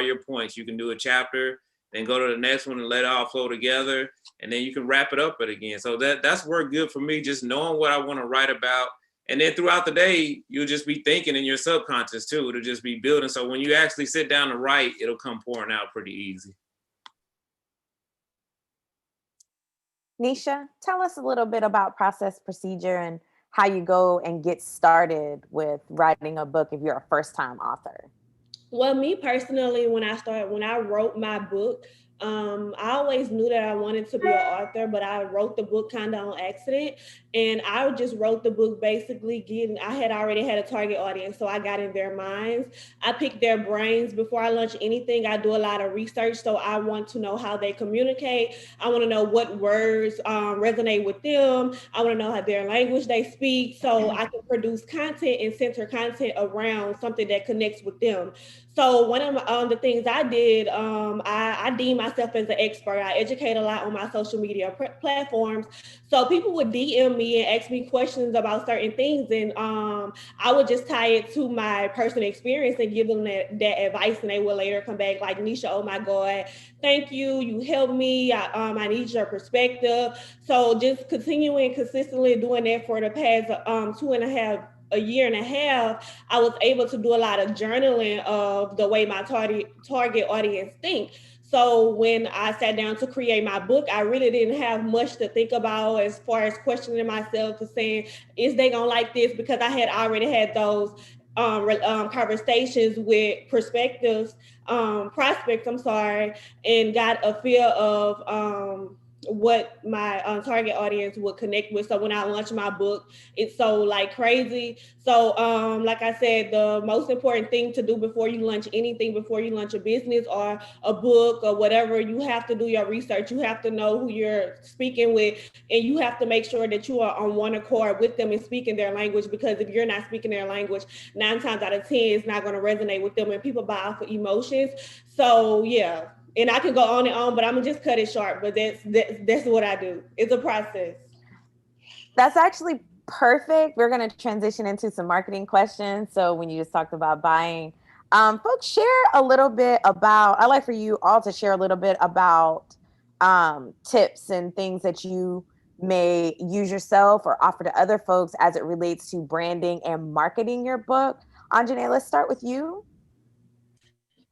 your points. You can do a chapter, then go to the next one and let it all flow together. And then you can wrap it up again. So that's worked good for me, just knowing what I want to write about. And then throughout the day, you'll just be thinking in your subconscious too. It'll just be building. So when you actually sit down to write, it'll come pouring out pretty easy. Nisha, tell us a little bit about process, procedure, and how you go and get started with writing a book if you're a first-time author. Well, me personally, when I wrote my book, I always knew that I wanted to be an author, but I wrote the book kind of on accident. And I just wrote the book basically I had already had a target audience, so I got in their minds. I picked their brains before I launch anything. I do a lot of research, so I want to know how they communicate. I want to know what words resonate with them. I want to know how their language they speak, so I can produce content and center content around something that connects with them. So one of the things I did, I deem myself as an expert. I educate a lot on my social media platforms. So people would DM me and ask me questions about certain things, and I would just tie it to my personal experience and give them that advice, and they will later come back like, Nisha, oh my God, thank you. You helped me. I need your perspective. So just continuing consistently doing that for the past a year and a half, I was able to do a lot of journaling of the way my target audience think. So when I sat down to create my book, I really didn't have much to think about as far as questioning myself to saying, is they gonna like this? Because I had already had those conversations with prospects, and got a feel of what my target audience would connect with. So when I launched my book, it sold like crazy. So like I said, the most important thing to do before you launch anything, before you launch a business or a book or whatever, you have to do your research. You have to know who you're speaking with, and you have to make sure that you are on one accord with them and speaking their language, because if you're not speaking their language, 9 times out of 10, it's not going to resonate with them, and people buy off of emotions. So yeah. And I could go on and on, but I'm gonna just cut it short. But that's what I do. It's a process. That's actually perfect. We're going to transition into some marketing questions. So when you just talked about buying, folks, share a little bit about, I'd like for you all to share a little bit about tips and things that you may use yourself or offer to other folks as it relates to branding and marketing your book. Anjanae, let's start with you.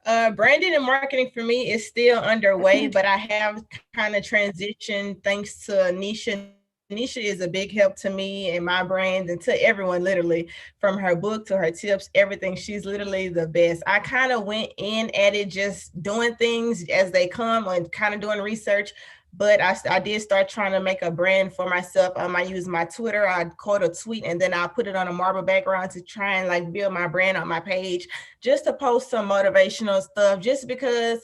Branding and marketing for me is still underway, but I have kind of transitioned thanks to Nisha. Nisha is a big help to me and my brand and to everyone, literally, from her book to her tips, everything. She's literally the best. I kind of went in at it just doing things as they come and kind of doing research. But I did start trying to make a brand for myself. I use my Twitter. I quote a tweet and then I'll put it on a marble background to try and like build my brand on my page, just to post some motivational stuff, just because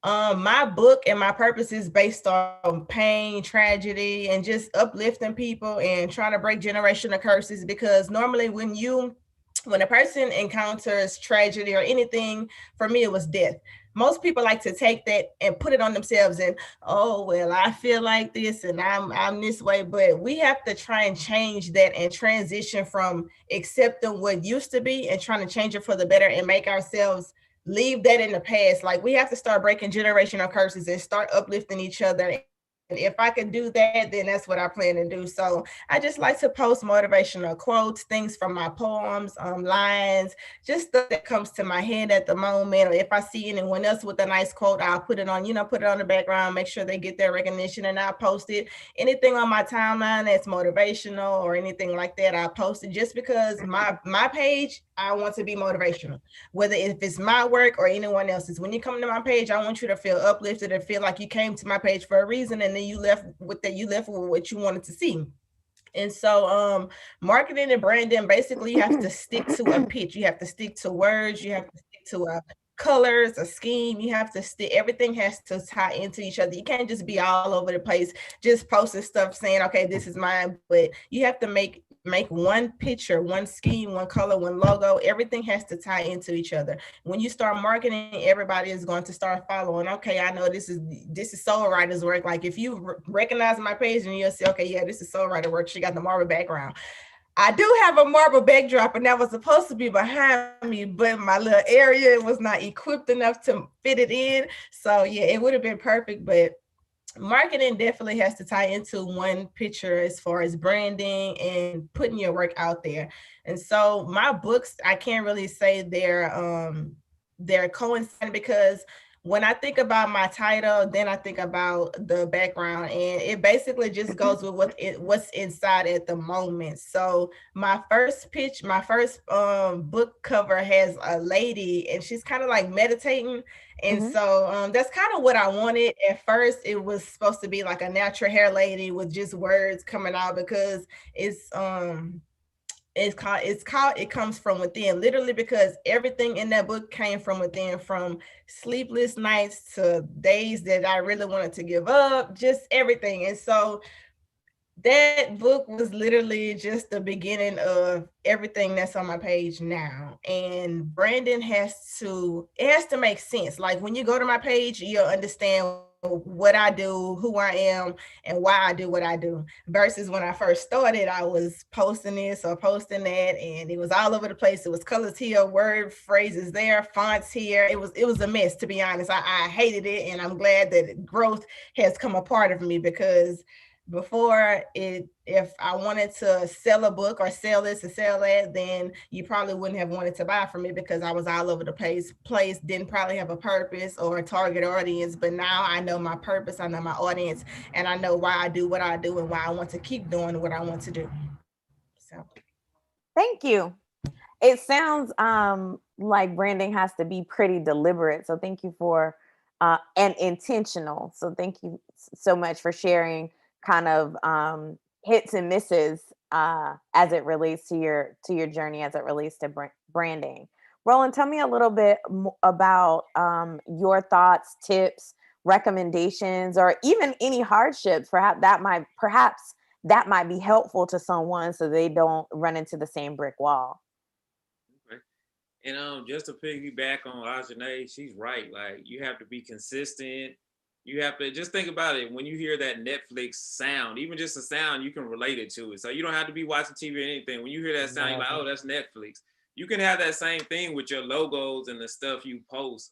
my book and my purpose is based on pain, tragedy, and just uplifting people and trying to break generational curses. Because normally when a person encounters tragedy or anything, for me, it was death. Most people like to take that and put it on themselves and, oh, well, I feel like this and I'm this way. But we have to try and change that and transition from accepting what used to be and trying to change it for the better and make ourselves leave that in the past. Like, we have to start breaking generational curses and start uplifting each other. And if I can do that, then that's what I plan to do. So I just like to post motivational quotes, things from my poems, lines, just stuff that comes to my head at the moment. Or if I see anyone else with a nice quote, I'll put it on the background, make sure they get their recognition, and I'll post it. Anything on my timeline that's motivational or anything like that, I'll post it, just because my page, I want to be motivational, whether if it's my work or anyone else's. When you come to my page, I want you to feel uplifted and feel like you came to my page for a reason, and then you left with what you wanted to see. And so marketing and branding, basically you have to stick to a pitch, you have to stick to words, you have to stick to colors, a scheme. You have to stick, everything has to tie into each other. You can't just be all over the place just posting stuff saying, okay, this is mine. But you have to make one picture, one scheme, one color, one logo. Everything has to tie into each other. When you start marketing, everybody is going to start following. Okay, I know this is Soul Writer's work. Like, if you recognize my page and you'll say, okay, yeah, this is Soul Writer work. She got the marble background. I do have a marble backdrop, and that was supposed to be behind me, but my little area was not equipped enough to fit it in. So yeah, it would have been perfect, but marketing definitely has to tie into one picture as far as branding and putting your work out there. And so my books, I can't really say they're coinciding, because when I think about my title, then I think about the background, and it basically just goes with what's inside at the moment. So my first pitch, my first book cover has a lady, and she's kind of like meditating. And so that's kind of what I wanted. At first, it was supposed to be like a natural hair lady with just words coming out, because it's called it comes from within, literally, because everything in that book came from within, from sleepless nights to days that I really wanted to give up, just everything. And so that book was literally just the beginning of everything that's on my page now. And Brandon it has to make sense. Like when you go to my page, you'll understand what I do, who I am, and why I do what I do. Versus when I first started, I was posting this or posting that, and it was all over the place. It was colors here, word phrases there, fonts here. It was a mess, to be honest. I hated it, and I'm glad that growth has come a part of me, because before it, if I wanted to sell a book or sell this or sell that, then you probably wouldn't have wanted to buy from me, because I was all over the place, didn't probably have a purpose or a target audience. But now I know my purpose, I know my audience, and I know why I do what I do and why I want to keep doing what I want to do. So Thank you. It sounds like branding has to be pretty deliberate. So thank you for and intentional. So thank you so much for sharing kind of hits and misses as it relates to your journey as it relates to branding. Roland, tell me a little bit about your thoughts, tips, recommendations, or even any hardships. Perhaps that might be helpful to someone so they don't run into the same brick wall. Okay. And just to piggyback on Ajane, she's right. Like you have to be consistent. You have to just think about it. When you hear that Netflix sound, even just a sound, you can relate it to it. So you don't have to be watching TV or anything. When you hear that sound, you're like, oh, that's Netflix. You can have that same thing with your logos and the stuff you post.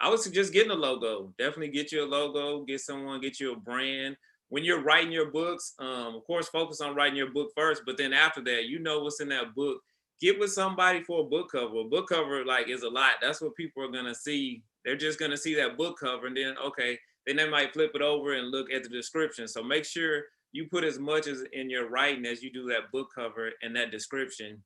I would suggest getting a logo. Definitely get you a logo. Get you a brand. When you're writing your books, of course, focus on writing your book first. But then after that, you know what's in that book. Get with somebody for a book cover. A book cover like is a lot. That's what people are gonna see. They're just gonna see that book cover, and then okay, then they might flip it over and look at the description. So make sure you put as much as in your writing as you do that book cover and that description.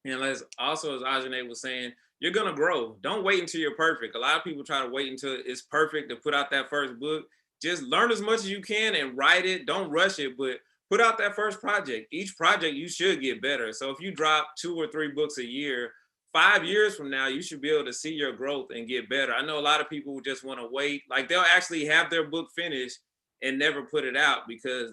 And as Ajane was saying, you're gonna grow. Don't wait until you're perfect. A lot of people try to wait until it's perfect to put out that first book. Just learn as much as you can and write it. Don't rush it, but put out that first project. Each project you should get better. So if you drop 2 or 3 books a year, 5 years from now, you should be able to see your growth and get better. I know a lot of people who just want to wait. Like they'll actually have their book finished and never put it out because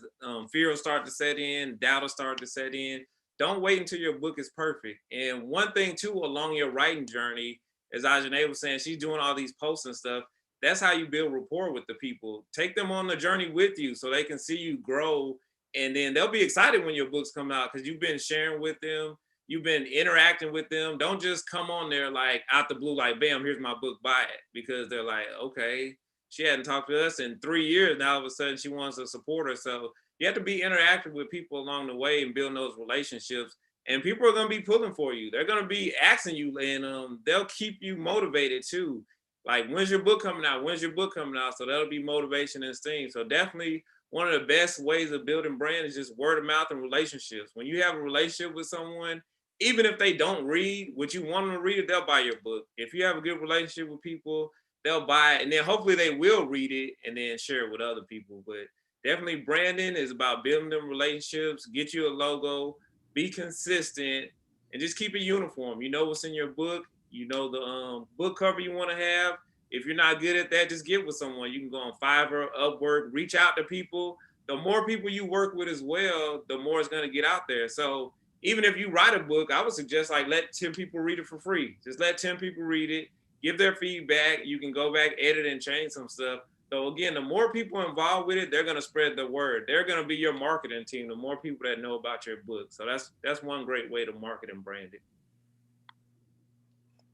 fear will start to set in, doubt will start to set in. Don't wait until your book is perfect. And one thing too, along your writing journey, as Ajane was saying, she's doing all these posts and stuff. That's how you build rapport with the people. Take them on the journey with you so they can see you grow. And then they'll be excited when your books come out because you've been sharing with them. You've been interacting with them. Don't just come on there like out the blue, like, bam, here's my book, buy it. Because they're like, okay, she hadn't talked to us in 3 years. Now all of a sudden she wants to support her. So you have to be interactive with people along the way and building those relationships. And people are going to be pulling for you. They're going to be asking you, and they'll keep you motivated too. Like, when's your book coming out? When's your book coming out? So that'll be motivation and esteem. So definitely one of the best ways of building brand is just word of mouth and relationships. When you have a relationship with someone, even if they don't read what you want them to read, it, they'll buy your book. If you have a good relationship with people, they'll buy it. And then hopefully they will read it and then share it with other people. But definitely branding is about building them relationships, get you a logo, be consistent, and just keep it uniform. You know what's in your book. You know the book cover you want to have. If you're not good at that, just get with someone. You can go on Fiverr, Upwork, reach out to people. The more people you work with as well, the more it's going to get out there. So even if you write a book, I would suggest like let 10 people read it for free. Just let 10 people read it, give their feedback. You can go back, edit and change some stuff. So again, the more people involved with it, they're going to spread the word. They're going to be your marketing team. The more people that know about your book. So that's one great way to market and brand it.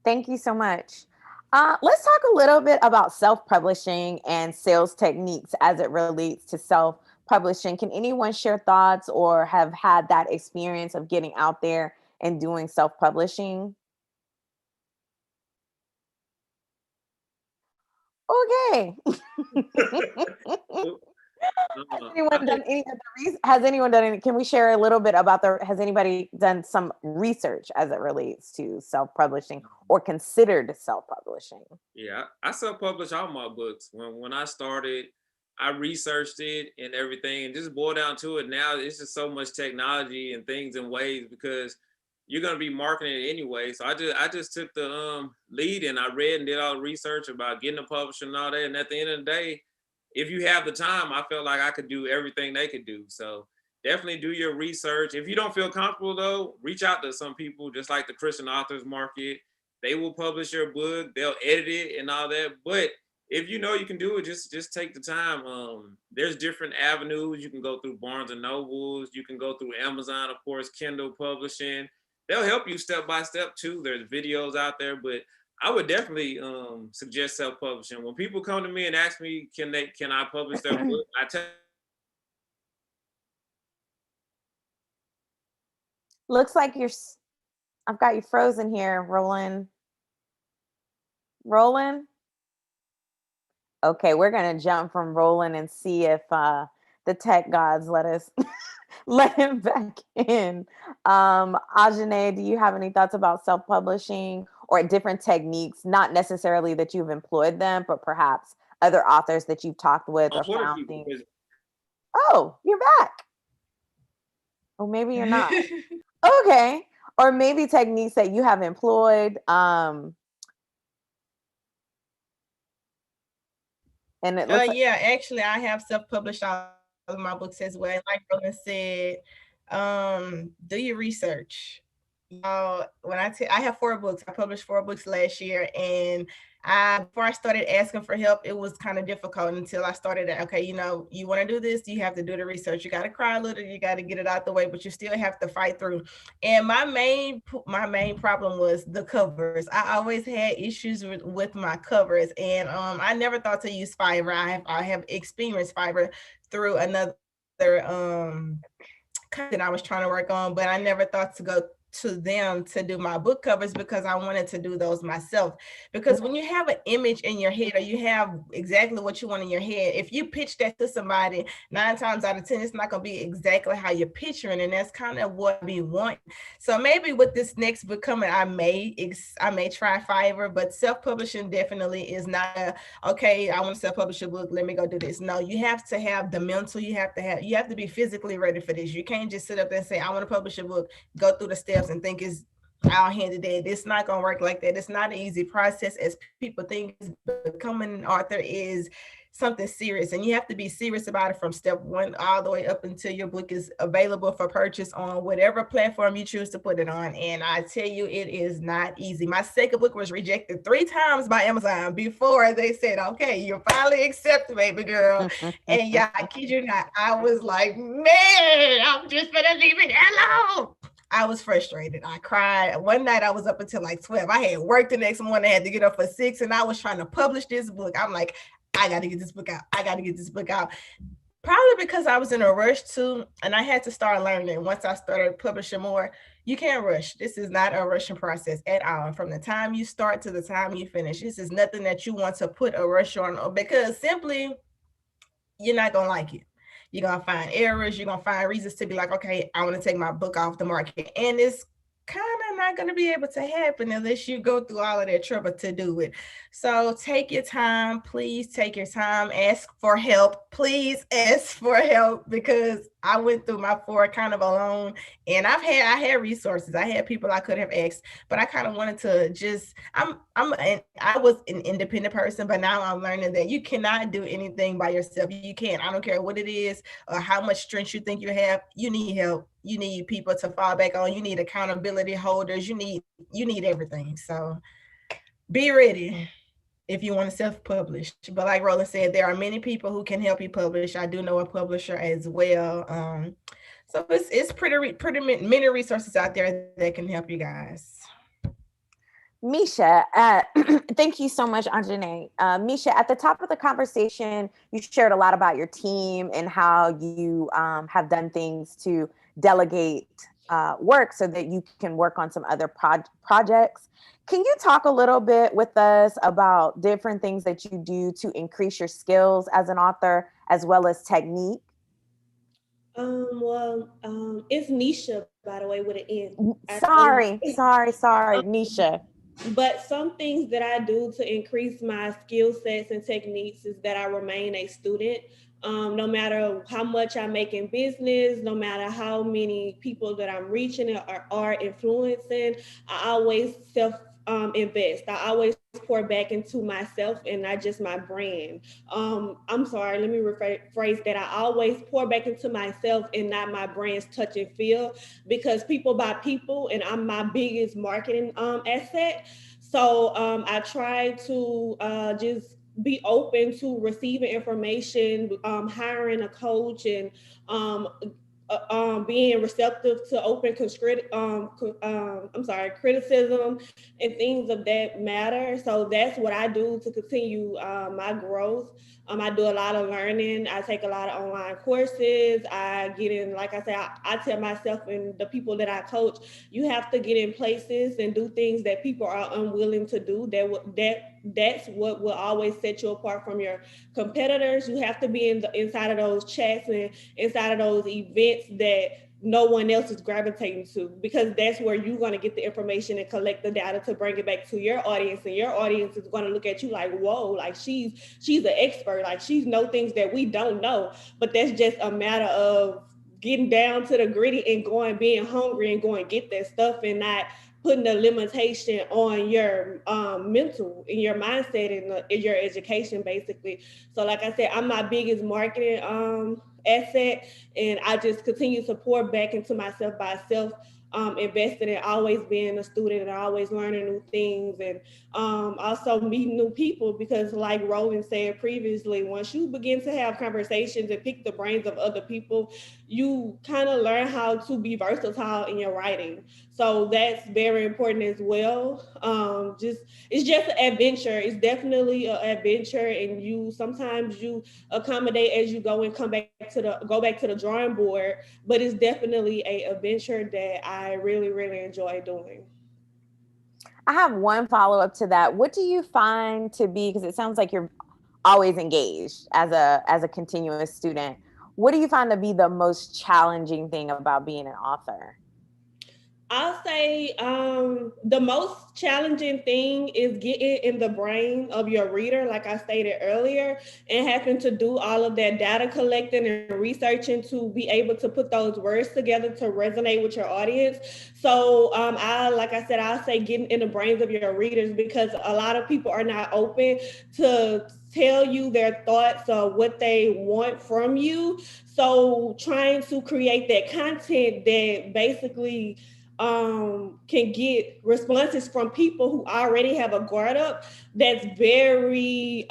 Thank you so much. Let's talk a little bit about self-publishing and sales techniques as it relates to self-publishing. Can anyone share thoughts or have had that experience of getting out there and doing self-publishing? Okay. Has anyone done any, can we share a little bit about has anybody done some research as it relates to self-publishing or considered self-publishing? Yeah, I self-published all my books. When I started, I researched it and everything, and just boiled down to it. Now it's just so much technology and things and ways, because you're gonna be marketing it anyway. So I just took the lead, and I read and did all the research about getting a publisher and all that. And at the end of the day, if you have the time, I felt like I could do everything they could do. So definitely do your research. If you don't feel comfortable though, reach out to some people, just like the Christian Authors Market. They will publish your book, they'll edit it and all that. But if you know you can do it, just take the time. There's different avenues. You can go through Barnes and Nobles, you can go through Amazon, of course, Kindle publishing. They'll help you step by step too. There's videos out there, but I would definitely suggest self-publishing. When people come to me and ask me, can I publish their book? I tell. Looks like I've got you frozen here, Roland. Roland? Okay, we're gonna jump from Roland and see if the tech gods let us let him back in. Ajane, do you have any thoughts about self-publishing or different techniques, not necessarily that you've employed them, but perhaps other authors that you've talked with or found things? Oh, you're back. Oh, maybe you're not. Okay. Or maybe techniques that you have employed. And it looks yeah, actually I have self-published all of my books as well. Like Roland said, do your research. When I have 4 books, I published 4 books last year, and before I started asking for help, it was kind of difficult until I started, okay, you want to do this, you have to do the research. You got to cry a little, you got to get it out the way, but you still have to fight through. And my main problem was the covers. I always had issues with my covers, and I never thought to use Fiverr. I have experienced Fiverr through another content I was trying to work on, but I never thought to go to them to do my book covers because I wanted to do those myself. Because when you have an image in your head, or you have exactly what you want in your head, if you pitch that to somebody, 9 times out of 10, it's not going to be exactly how you're picturing, and that's kind of what we want. So maybe with this next book coming, I may try Fiverr, but self-publishing definitely is not okay, I want to self-publish a book, let me go do this. No, you have to have the mental, you have to be physically ready for this. You can't just sit up and say, I want to publish a book, go through the steps and think it's all handed in. It's not going to work like that. It's not an easy process as people think. Becoming an author is something serious, and you have to be serious about it from step 1 all the way up until your book is available for purchase on whatever platform you choose to put it on. And I tell you, it is not easy. My second book was rejected 3 times by Amazon before they said, okay, you're finally accepted, baby girl. And yeah, I kid you not, I was like, man, I'm just gonna leave it alone. I was frustrated. I cried. One night I was up until like 12. I had work the next morning. I had to get up for 6, and I was trying to publish this book. I'm like, I got to get this book out. I got to get this book out. Probably because I was in a rush too, and I had to start learning. Once I started publishing more, you can't rush. This is not a rushing process at all. From the time you start to the time you finish, this is nothing that you want to put a rush on, because simply you're not going to like it. You're going to find errors. You're going to find reasons to be like, okay, I want to take my book off the market. And it's kind of not going to be able to happen unless you go through all of that trouble to do it. So take your time. Please take your time. Ask for help. Please ask for help, because I went through my 4 kind of alone, and I had resources. I had people I could have asked, but I kind of wanted to just, I was an independent person, but now I'm learning that you cannot do anything by yourself. You can't. I don't care what it is or how much strength you think you have. You need help. You need people to fall back on. You need accountability holders. You need everything. So be ready. if you want to self-publish. But like Roland said, there are many people who can help you publish. I do know a publisher as well. So it's pretty many resources out there that can help you guys. Misha, thank you so much, Anjane. Misha, at the top of the conversation, you shared a lot about your team and how you have done things to delegate work so that you can work on some other projects. Can you talk a little bit with us about different things that you do to increase your skills as an author, as well as technique? It's Nisha, by the way, with an N. Sorry, Nisha. But some things that I do to increase my skill sets and techniques is that I remain a student. No matter how much I make in business, no matter how many people that I'm reaching or are influencing, I always invest. I always pour back into myself and not just my brand. I'm sorry, let me rephrase that. I always pour back into myself and not my brand's touch and feel, because people buy people and I'm my biggest marketing asset. So I try to just be open to receiving information, hiring a coach, and being receptive to open criticism and things of that matter. So that's what I do to continue my growth. I do a lot of learning. I take a lot of online courses. I get in, like I said, I tell myself and the people that I coach, you have to get in places and do things that people are unwilling to do. That's what will always set you apart from your competitors. You have to be inside of those chats and inside of those events that no one else is gravitating to, because that's where you're going to get the information and collect the data to bring it back to your audience, and your audience is going to look at you like, whoa, like she's an expert, like she knows things that we don't know. But that's just a matter of getting down to the gritty and being hungry and going get that stuff, and not putting a limitation on your mental and your mindset and your education, basically. So like I said, I'm my biggest marketing asset, and I just continue to pour back into myself by investing in always being a student and always learning new things, and also meeting new people, because like Roland said previously, once you begin to have conversations and pick the brains of other people, you kind of learn how to be versatile in your writing. So that's very important as well. It's just an adventure. It's definitely an adventure, and sometimes you accommodate as you go and go back to the drawing board. But it's definitely an adventure that I really, really enjoy doing. I have one follow-up to that. What do you find to be, because it sounds like you're always engaged as a continuous student, what do you find to be the most challenging thing about being an author? I'll say the most challenging thing is getting in the brain of your reader, like I stated earlier, and having to do all of that data collecting and researching to be able to put those words together to resonate with your audience. So I'll say getting in the brains of your readers, because a lot of people are not open to tell you their thoughts or what they want from you. So trying to create that content that basically can get responses from people who already have a guard up, that's very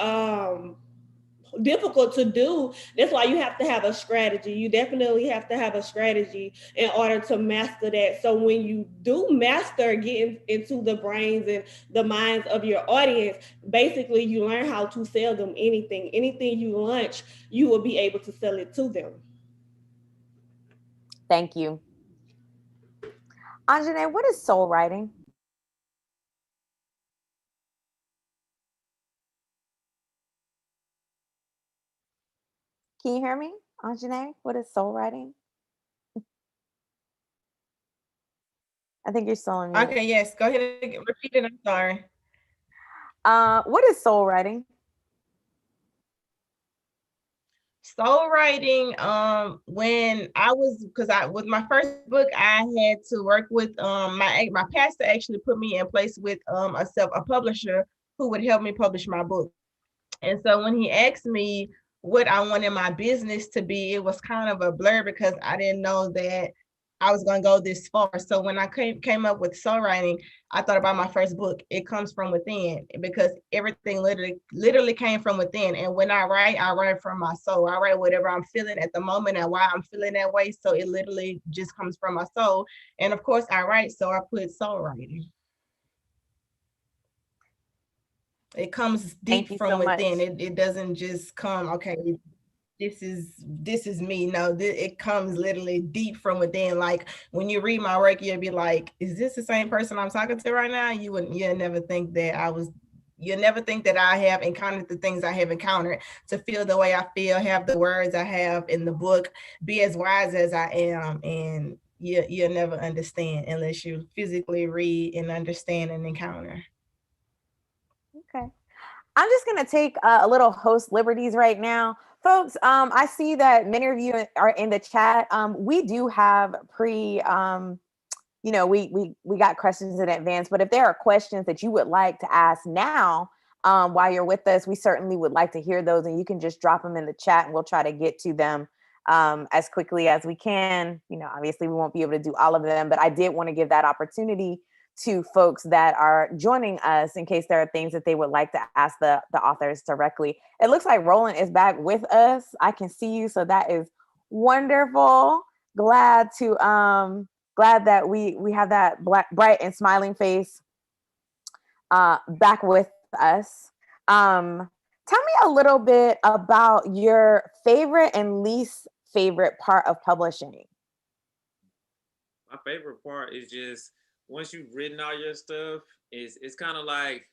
difficult to do. That's why you have to have a strategy. You definitely have to have a strategy in order to master that. So when you do master getting into the brains and the minds of your audience, basically you learn how to sell them anything you launch, you will be able to sell it to them. Thank you. Anjane, what is soul writing? Can you hear me, Anjane? What is soul writing? I think you're still on mute. Okay, yes, go ahead and repeat it. I'm sorry. What is soul writing? Soul writing, when I was, with my first book, I had to work with my pastor actually put me in place with a publisher who would help me publish my book. And so when he asked me what I wanted my business to be, it was kind of a blur, because I didn't know that I was going to go this far. So when I came up with soul writing, I thought about my first book. It comes from within, because everything literally came from within. And when I write from my soul. I write whatever I'm feeling at the moment and why I'm feeling that way. So it literally just comes from my soul. And of course I write, so I put soul writing. It comes deep from within. It doesn't just come, okay, this is me. No, it comes literally deep from within. Like when you read my work, you'll be like, is this the same person I'm talking to right now? You'll never think that you'll never think that I have encountered the things I have encountered to feel the way I feel, have the words I have in the book, be as wise as I am. And you'll never understand unless you physically read and understand and encounter. Okay. I'm just going to take a little host liberties right now. Folks, I see that many of you are in the chat. We do have we got questions in advance, but if there are questions that you would like to ask now while you're with us, we certainly would like to hear those, and you can just drop them in the chat and we'll try to get to them as quickly as we can. Obviously we won't be able to do all of them, but I did want to give that opportunity to folks that are joining us in case there are things that they would like to ask the authors directly. It looks like Roland is back with us. I can see you, so that is wonderful. Glad that we have that bright and smiling face back with us. Tell me a little bit about your favorite and least favorite part of publishing. My favorite part is just once you've written all your stuff, it's kind of like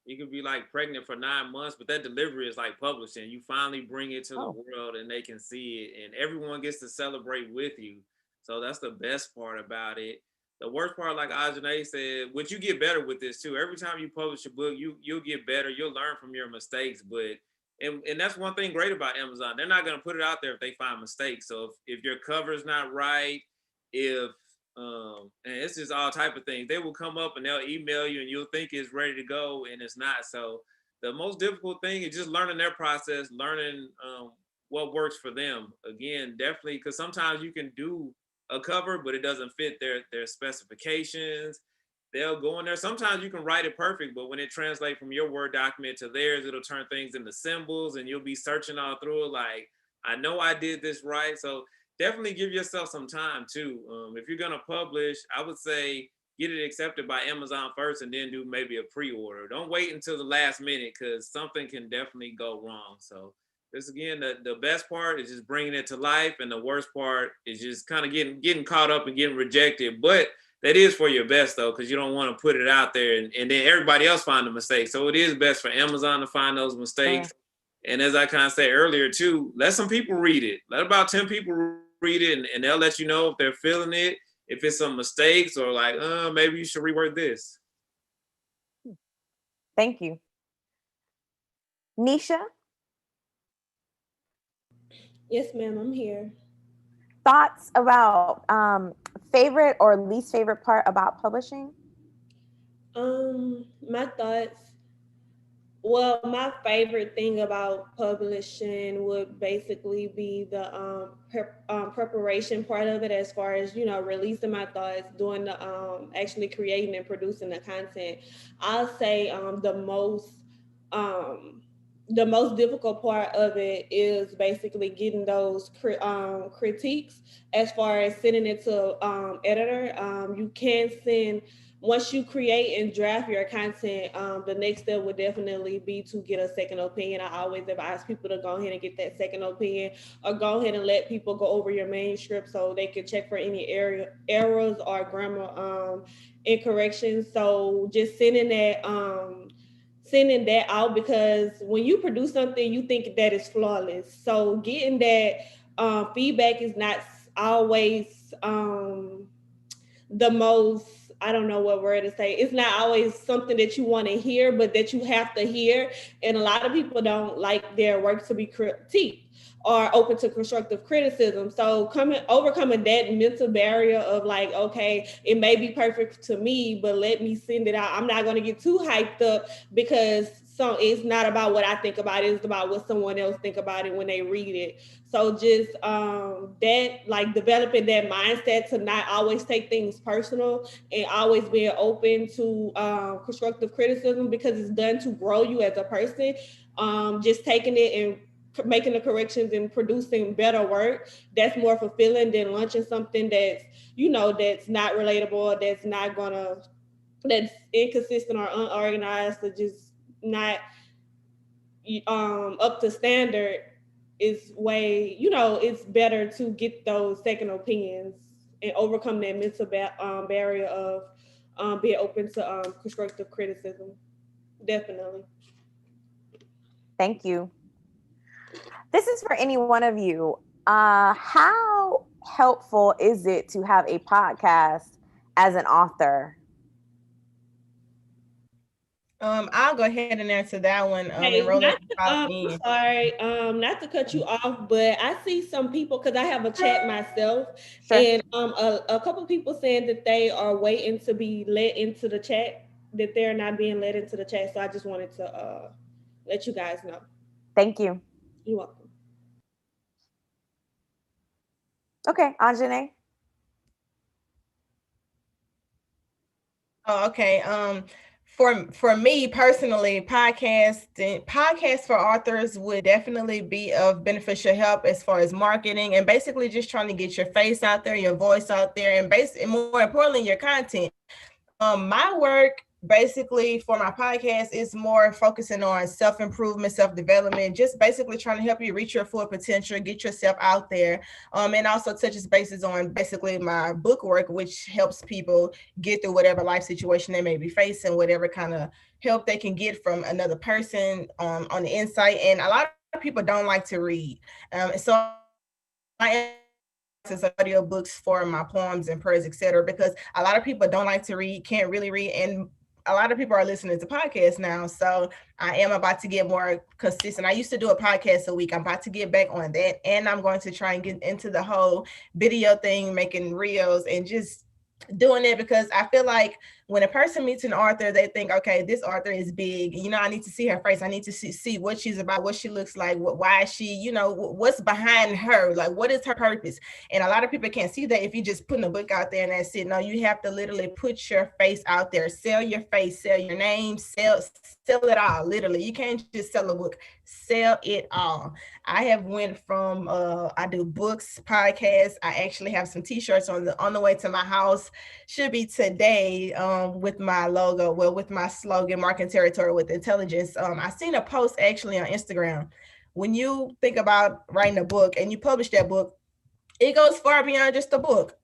you could be like pregnant for 9 months, but that delivery is like publishing. You finally bring it to the world and they can see it, and everyone gets to celebrate with you. So that's the best part about it. The worst part, like Ajane said, which you get better with this too. Every time you publish a book, you'll get better. You'll learn from your mistakes. But and that's one thing great about Amazon. They're not gonna put it out there if they find mistakes. So if your cover's not right, if and it's just all type of things, they will come up and they'll email you and you'll think it's ready to go and it's not. So the most difficult thing is just learning their process, learning what works for them. Again, definitely, because sometimes you can do a cover, but it doesn't fit their specifications. They'll go in there. Sometimes you can write it perfect, but when it translates from your Word document to theirs, it'll turn things into symbols and you'll be searching all through it like, I know I did this right. So definitely give yourself some time too. If you're gonna publish, I would say get it accepted by Amazon first and then do maybe a pre-order. Don't wait until the last minute because something can definitely go wrong. So this again, the best part is just bringing it to life, and the worst part is just kind of getting caught up and getting rejected. But that is for your best though, because you don't want to put it out there and then everybody else find a mistake. So it is best for Amazon to find those mistakes. And as I kind of said earlier too, let some people read it. Let about 10 people read it, and they'll let you know if they're feeling it, if it's some mistakes or like, maybe you should reword this. Thank you. Nisha? Yes, ma'am, I'm here. Thoughts about favorite or least favorite part about publishing? My thoughts. Well, my favorite thing about publishing would basically be the preparation part of it, as far as, releasing my thoughts, doing the actually creating and producing the content. I'll say the most difficult part of it is basically getting those critiques, as far as sending it to editor. You can send, once you create and draft your content, the next step would definitely be to get a second opinion. I always advise people to go ahead and get that second opinion, or go ahead and let people go over your manuscript so they can check for any errors or grammar incorrections. So just sending that out, because when you produce something, you think that is flawless. So getting that feedback is not always the most, I don't know what word to say. It's not always something that you want to hear, but that you have to hear. And a lot of people don't like their work to be critiqued or open to constructive criticism. So overcoming that mental barrier of like, okay, it may be perfect to me, but let me send it out. I'm not going to get too hyped up, because so it's not about what I think about it, it's about what someone else think about it when they read it. So just that, like, developing that mindset to not always take things personal and always being open to constructive criticism, because it's done to grow you as a person. Just taking it and making the corrections and producing better work, that's more fulfilling than launching something that's, that's not relatable, that's inconsistent or unorganized, or just not up to standard. Is way, it's better to get those second opinions and overcome that mental barrier of being open to constructive criticism. Definitely. Thank you. This is for any one of you. How helpful is it to have a podcast as an author? I'll go ahead and answer that one. Hey, And Roland can I'm follow in. sorry, not to cut you off, but I see some people, because I have a chat myself, Sure. and a couple people saying that they are waiting to be let into the chat, that they're not being let into the chat. So I just wanted to let you guys know. Thank you. You're welcome. Okay, Anjane. Oh, okay. For me personally, podcasts for authors would definitely be of beneficial help as far as marketing and basically just trying to get your face out there, your voice out there, and more importantly, your content. My work basically for my podcast is more focusing on self-improvement, self-development, just basically trying to help you reach your full potential, get yourself out there. And also touches bases on basically my book work, which helps people get through whatever life situation they may be facing, whatever kind of help they can get from another person on the inside. And a lot of people don't like to read. So I audio books for my poems and prayers, etc., because a lot of people don't like to read, can't really read, and a lot of people are listening to podcasts now. So I am about to get more consistent. I used to do a podcast a week. I'm about to get back on that, and I'm going to try and get into the whole video thing, making reels and just doing it, because I feel like when a person meets an author, they think, okay, this author is big. I need to see her face. I need to see what she's about, what she looks like, why is she, what's behind her, like what is her purpose. And a lot of people can't see that if you just putting a book out there and that's it. No, you have to literally put your face out there, sell your face, sell your name, sell it all. Literally, you can't just sell a book, sell it all. I have went from I do books, podcasts. I actually have some t-shirts on the way to my house. Should be today with my logo, with my slogan, Marketing Territory with Intelligence. I seen a post actually on Instagram. When you think about writing a book and you publish that book, it goes far beyond just a book,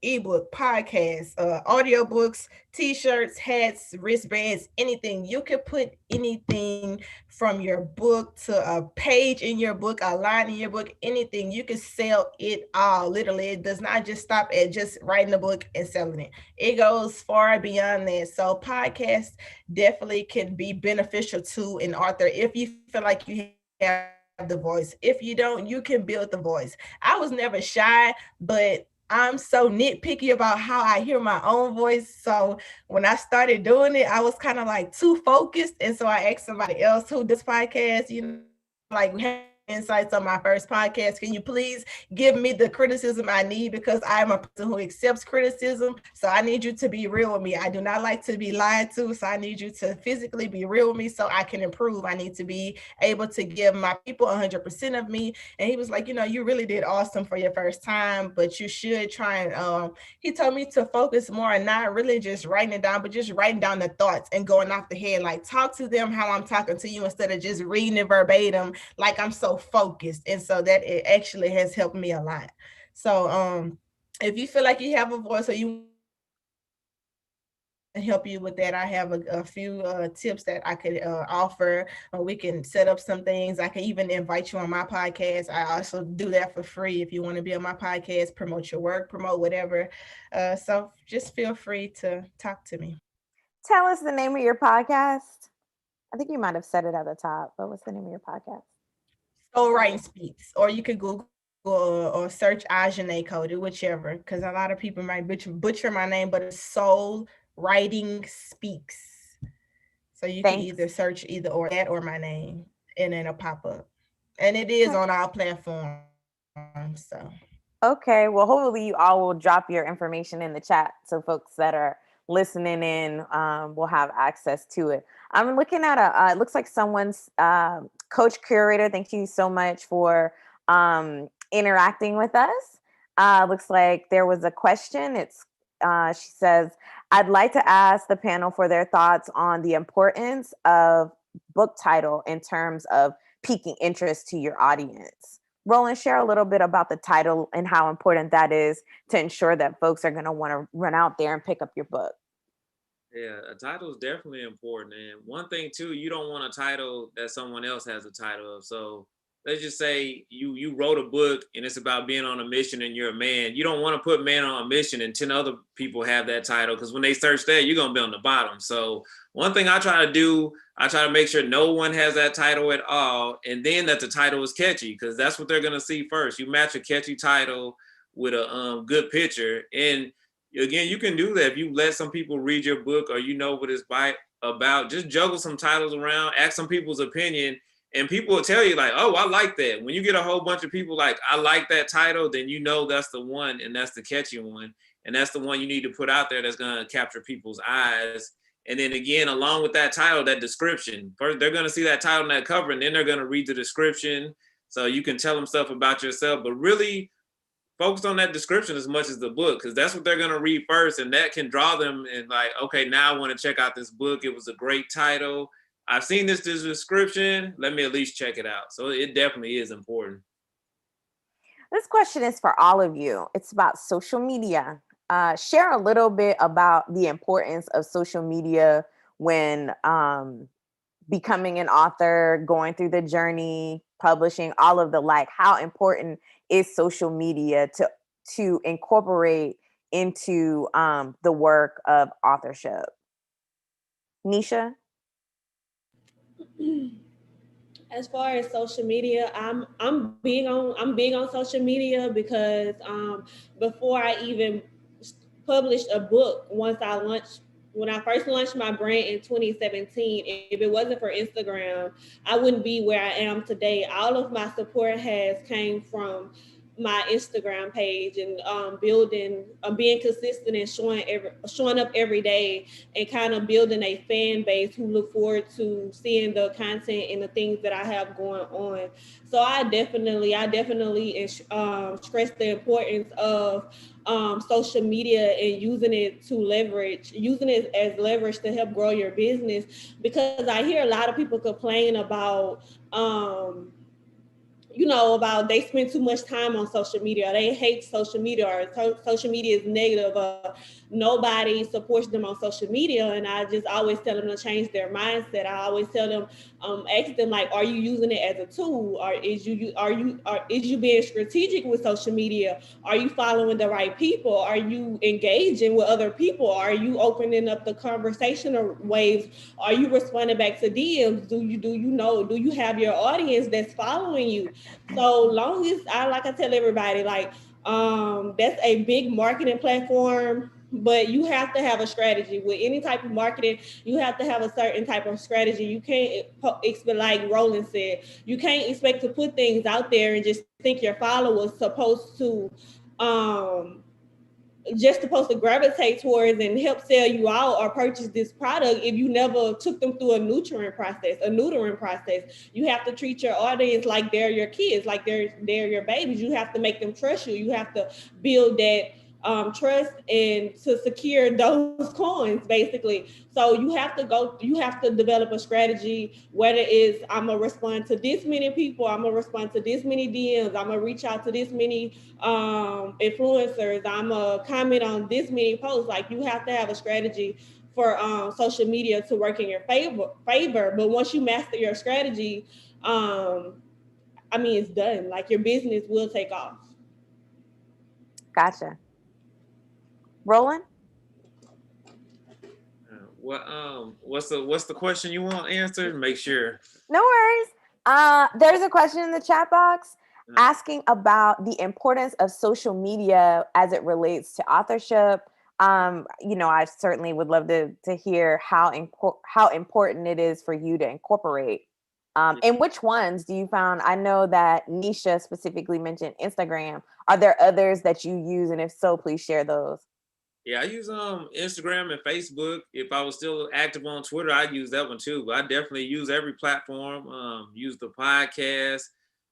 ebook, podcast, audio books, t-shirts, hats, wristbands, anything. You could put anything from your book to a page in your book, a line in your book, anything. You can sell it all. Literally, it does not just stop at just writing a book and selling it. It goes far beyond that. So podcasts definitely can be beneficial to an author if you feel like you have the voice. If you don't, you can build the voice. I was never shy, but I'm so nitpicky about how I hear my own voice. So when I started doing it, I was kind of like too focused. And so I asked somebody else who does podcasts, like we have insights on my first podcast. Can you please give me the criticism I need? Because I'm a person who accepts criticism. So I need you to be real with me. I do not like to be lied to. So I need you to physically be real with me so I can improve. I need to be able to give my people 100% of me. And he was like, you really did awesome for your first time, but you should try and, he told me to focus more and not really just writing it down, but just writing down the thoughts and going off the head, like talk to them how I'm talking to you instead of just reading it verbatim, like I'm so focused. And so that it actually has helped me a lot. So if you feel like you have a voice or you help you with that, I have a few tips that I could offer. We can set up some things. I can even invite you on my podcast. I also do that for free if you want to be on my podcast, promote your work, promote whatever. So just feel free to talk to me. Tell us the name of your podcast. I think you might have said it at the top, but what's the name of your podcast? Soul Writing Speaks, or you could Google or search Ajane Cody, whichever, because a lot of people might butcher my name, but it's Soul Writing Speaks. So you can Thanks. either search either or that or my name, and then it'll pop up. And it is on all platforms. So Okay, well, hopefully you all will drop your information in the chat so folks that are listening in will have access to it. I'm looking at it looks like someone's coach curator. Thank you so much for interacting with us. Looks like there was a question. She says, I'd like to ask the panel for their thoughts on the importance of book title in terms of piquing interest to your audience. Roland, share a little bit about the title and how important that is to ensure that folks are going to want to run out there and pick up your book. Yeah, a title is definitely important. And one thing too, you don't want a title that someone else has a title of. So let's just say you wrote a book and it's about being on a mission and you're a man. You don't want to put man on a mission and 10 other people have that title, because when they search that, you're gonna be on the bottom. So one thing I try to do, I try to make sure no one has that title at all, and then that the title is catchy, because that's what they're gonna see first. You match a catchy title with a good picture, and again, you can do that if you let some people read your book or you know what it's about. Just juggle some titles around, ask some people's opinion, and people will tell you like, "Oh, I like that." When you get a whole bunch of people like, "I like that title," then you know that's the one, and that's the catchy one, and that's the one you need to put out there that's gonna capture people's eyes. And then again, along with that title, that description. First, they're gonna see that title and that cover, and then they're gonna read the description, so you can tell them stuff about yourself. But really, focus on that description as much as the book, because that's what they're going to read first, and that can draw them and like, okay, now I want to check out this book. It was a great title. I've seen this description. Let me at least check it out. So it definitely is important. This question is for all of you. It's about social media. Share a little bit about the importance of social media when becoming an author, going through the journey, publishing, all of the like. How important is social media to incorporate into the work of authorship? Nisha? As far as social media, I'm big on social media because before I even published a book, when I first launched my brand in 2017, if it wasn't for Instagram, I wouldn't be where I am today. All of my support has came from my Instagram page and being consistent and showing up every day and kind of building a fan base who look forward to seeing the content and the things that I have going on. So I definitely stress the importance of social media and using it as leverage to help grow your business, because I hear a lot of people complain about about they spend too much time on social media, or they hate social media, or social media is negative, nobody supports them on social media. And I just always tell them to change their mindset. I always tell them, ask them like, are you using it as a tool, or is you being strategic with social media? Are you following the right people? Are you engaging with other people? Are you opening up the conversational waves? Are you responding back to DMs? Do you have your audience that's following you? So long as I tell everybody, like, that's a big marketing platform, but you have to have a strategy with any type of marketing. You have to have a certain type of strategy. You can't expect, like Roland said, you can't expect to put things out there and just think your followers supposed to gravitate towards and help sell you out or purchase this product if you never took them through a neutering process. You have to treat your audience like they're your kids, like they're your babies. You have to make them trust you. You have to build that trust and to secure those coins, basically. So you have to develop a strategy, whether it's I'm gonna respond to this many people, I'm gonna respond to this many DMs, I'm gonna reach out to this many influencers, I'm gonna comment on this many posts. Like, you have to have a strategy for social media to work in your favor. But once you master your strategy, it's done. Like, your business will take off. Gotcha. Roland? What's the question you want answered? Make sure. No worries. There's a question in the chat box asking about the importance of social media as it relates to authorship, You know, I certainly would love to hear how important it is for you to incorporate. And which ones do you found? I know that Nisha specifically mentioned Instagram. Are there others that you use? And if so, please share those. Yeah, I use Instagram and Facebook. If I was still active on Twitter, I'd use that one too. But I definitely use every platform. Use the podcast.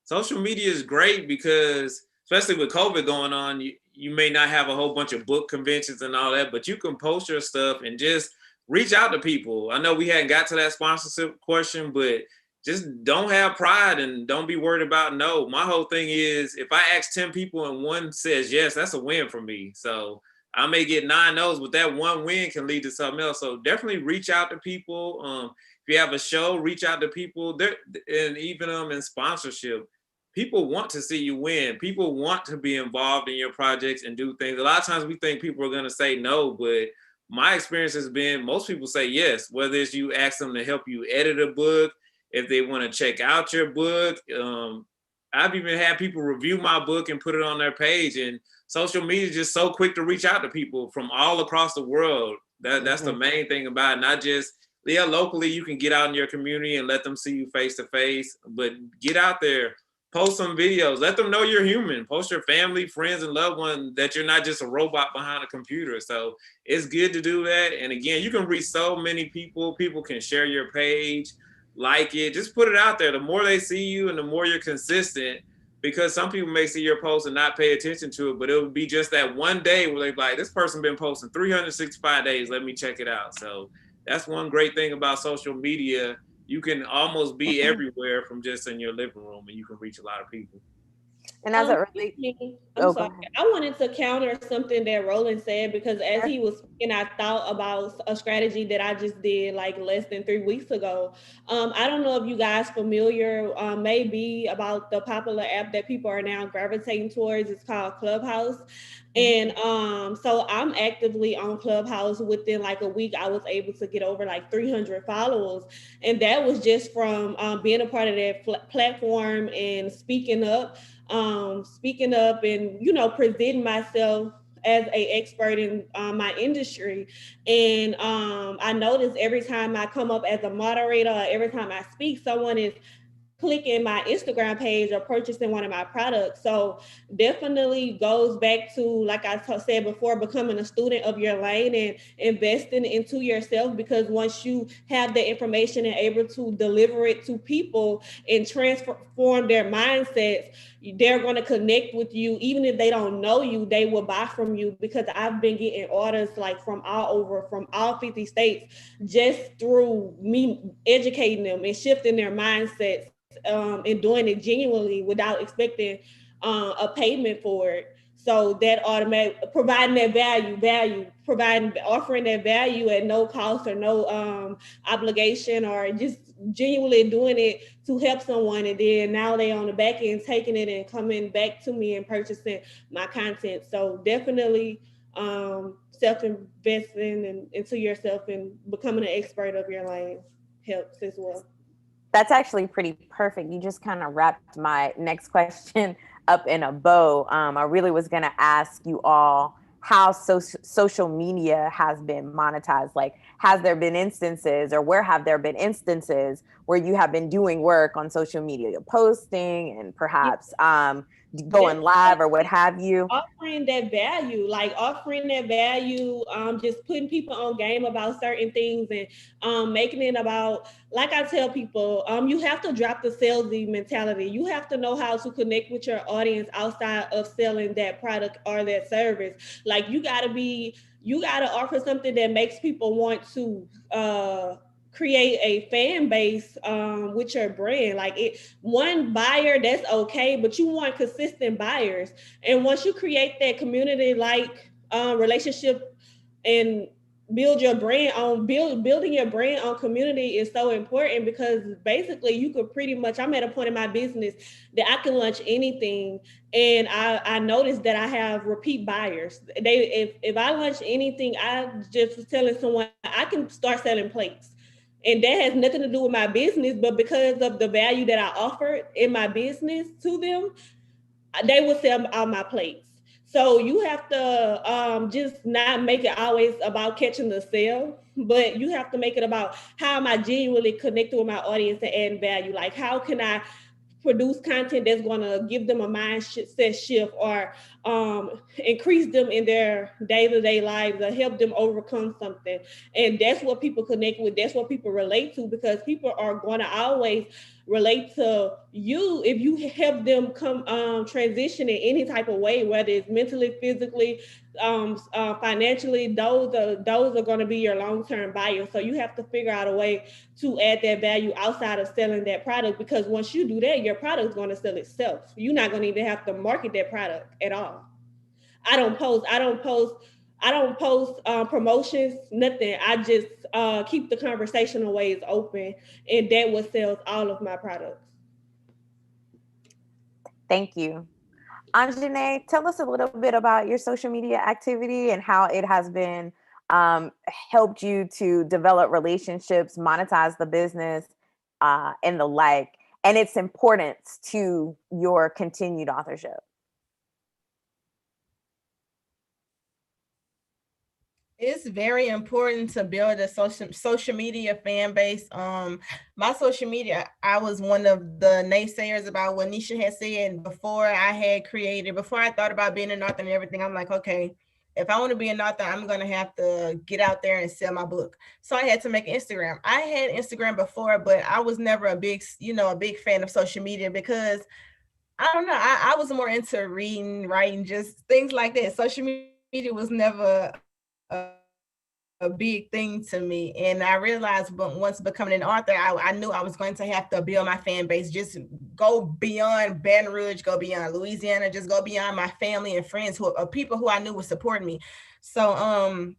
Social media is great because, especially with COVID going on, you may not have a whole bunch of book conventions and all that, but you can post your stuff and just reach out to people. I know we hadn't got to that sponsorship question, but just don't have pride and don't be worried about no. My whole thing is if I ask 10 people and one says yes, that's a win for me. So I may get 9 no's, but that one win can lead to something else. So definitely reach out to people. If you have a show, reach out to people. And even in sponsorship, people want to see you win. People want to be involved in your projects and do things. A lot of times we think people are going to say no, but my experience has been most people say yes, whether it's you ask them to help you edit a book, if they want to check out your book. I've even had people review my book and put it on their page, and social media is just so quick to reach out to people from all across the world. That's the main thing about it. Not just, yeah, locally you can get out in your community and let them see you face to face, but get out there, post some videos, let them know you're human, post your family, friends, and loved ones that you're not just a robot behind a computer. So it's good to do that. And again, you can reach so many people. People can share your page, like it, just put it out there. The more they see you and the more you're consistent, because some people may see your post and not pay attention to it, but it would be just that one day where they're like, this person been posting 365 days, let me check it out. So that's one great thing about social media. You can almost be everywhere from just in your living room, and you can reach a lot of people. And as it relates, I'm sorry. I wanted to counter something that Roland said, because as he was speaking, I thought about a strategy that I just did like less than 3 weeks ago. I don't know if you guys familiar, maybe about the popular app that people are now gravitating towards. It's called Clubhouse. And so I'm actively on Clubhouse. Within like a week, I was able to get over like 300 followers. And that was just from being a part of that platform and speaking up and, you know, presenting myself as a expert in my industry. And I notice every time I come up as a moderator, or every time I speak, someone is clicking my Instagram page or purchasing one of my products. So definitely goes back to, like I said before, becoming a student of your lane and investing into yourself, because once you have the information and able to deliver it to people and transform their mindsets, they're going to connect with you. Even if they don't know you, they will buy from you, because I've been getting orders like from all 50 states, just through me educating them and shifting their mindsets, and doing it genuinely without expecting a payment for it. So that automatic providing that offering that value at no cost or no obligation, or just genuinely doing it to help someone. And then now they on the back end taking it and coming back to me and purchasing my content. So definitely self-investing into yourself and becoming an expert of your lane helps as well. That's actually pretty perfect. You just kind of wrapped my next question up in a bow. I really was going to ask you all how social media has been monetized. Like, has there been instances, or where have there been instances where you have been doing work on social media, posting and perhaps going live or what have you? Offering that value, just putting people on game about certain things, and making it about, like I tell people, you have to drop the salesy mentality. You have to know how to connect with your audience outside of selling that product or that service. Like you gotta offer something that makes people want to create a fan base with your brand. One buyer, that's okay, but you want consistent buyers. And once you create that community relationship and building your brand on community is so important, because basically you could pretty much, I'm at a point in my business that I can launch anything, and I noticed that I have repeat buyers. If I launch anything, I just was telling someone I can start selling plates. And that has nothing to do with my business, but because of the value that I offered in my business to them, they would sell all my plates. So you have to just not make it always about catching the sale, but you have to make it about how am I genuinely connecting with my audience and adding value. Like how can I produce content that's going to give them a mindset shift or increase them in their day-to-day lives or help them overcome something. And that's what people connect with. That's what people relate to, because people are going to always relate to you if you help them come transition in any type of way, whether it's mentally, physically, financially. Those are going to be your long-term buyers. So you have to figure out a way to add that value outside of selling that product, because once you do that, your product is going to sell itself. You're not going to even have to market that product at all. I don't post promotions, nothing. I just keep the conversational ways open, and that what sells all of my products. Thank you. Anjane, tell us a little bit about your social media activity and how it has been helped you to develop relationships, monetize the business, and the like, and its importance to your continued authorship. It's very important to build a social media fan base. My social media, I was one of the naysayers about what Nisha had said before I thought about being an author and everything. I'm like, okay, if I want to be an author, I'm gonna have to get out there and sell my book. So I had to make Instagram. I had Instagram before, but I was never a big fan of social media because I don't know. I was more into reading, writing, just things like that. Social media was never a big thing to me. And I realized, but once becoming an author, I knew I was going to have to build my fan base, just go beyond Baton Rouge, go beyond Louisiana, just go beyond my family and friends who are people who I knew would support me. So